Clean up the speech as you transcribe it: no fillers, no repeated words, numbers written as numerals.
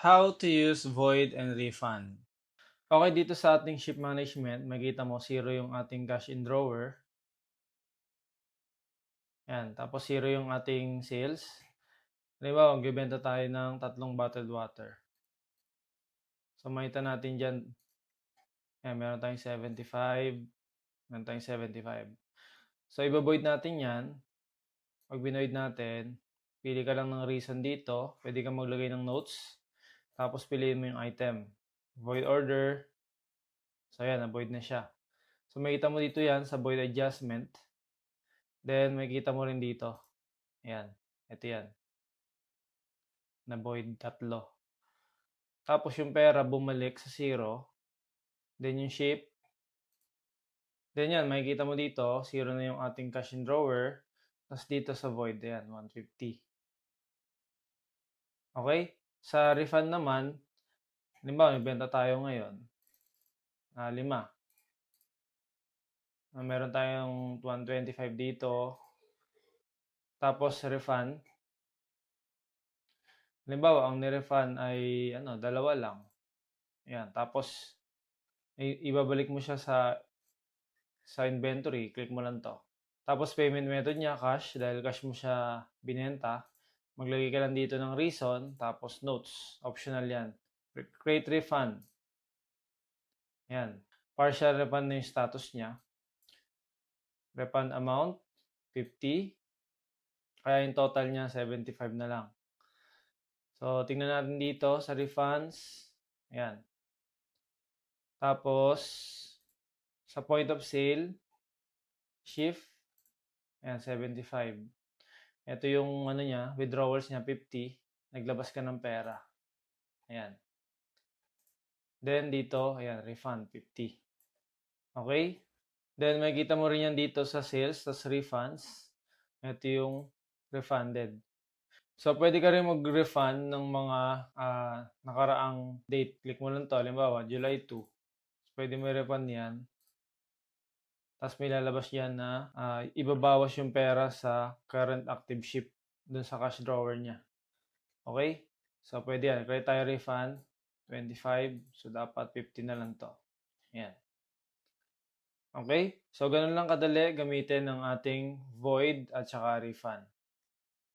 How to use void and refund. Okay, dito sa ating ship management, makita mo zero yung ating cash in drawer. Yan, tapos zero yung ating sales. Halimbawa, magbebenta tayo ng 3 bottled water. So, makita natin dyan, yan, meron tayong 75, meron tayong 75. So, iba-void natin yan. Pag binoid natin, pili ka lang ng reason dito. Pwede kang maglagay ng notes. Tapos, piliin mo yung item. Void order. So, yan, na-void na siya. So, makita mo dito yan sa void adjustment. Then, makikita mo rin dito. Ayan. Ito yan. Na void 3. Tapos, yung pera bumalik sa 0. Then, yung ship. Then, yan. Makikita mo dito. 0 na yung ating cash in drawer. Tapos, dito sa void. Ayan. 150. Okay? Sa refund naman, halimbawa, nagbenta tayo ngayon. 5. Meron tayong 125 dito. Tapos, refund. Halimbawa, ang ni-refund ay dalawa lang. Ayan. Tapos, ibabalik mo siya sa inventory. Click mo lang to. Tapos, payment method niya, cash. Dahil cash mo siya binenta. Maglagay ka lang dito ng reason. Tapos, notes. Optional yan. Create refund. Ayan. Partial refund na yung status niya. Refund amount, 50. Kaya yung total niya, 75 na lang. So, tingnan natin dito sa refunds. Ayan. Tapos, sa point of sale, shift, ayan, 75. Ito yung niya, withdrawals niya, 50. Naglabas ka ng pera. Ayan. Then, dito, ayan, refund, 50. Okay? Then, makikita mo rin yan dito sa sales, tas refunds. Ito yung refunded. So, pwede ka rin mag-refund ng mga nakaraang date. Click mo lang to. Halimbawa, July 2. Pwede mo i-refund yan. Tapos may lalabas yan na ibabawas yung pera sa current active ship dun sa cash drawer niya. Okay? So, pwede yan. Create tayo refund. 25. So, dapat 50 na lang to. Yan. Okay? So, ganun lang kadali gamitin ng ating void at saka refund.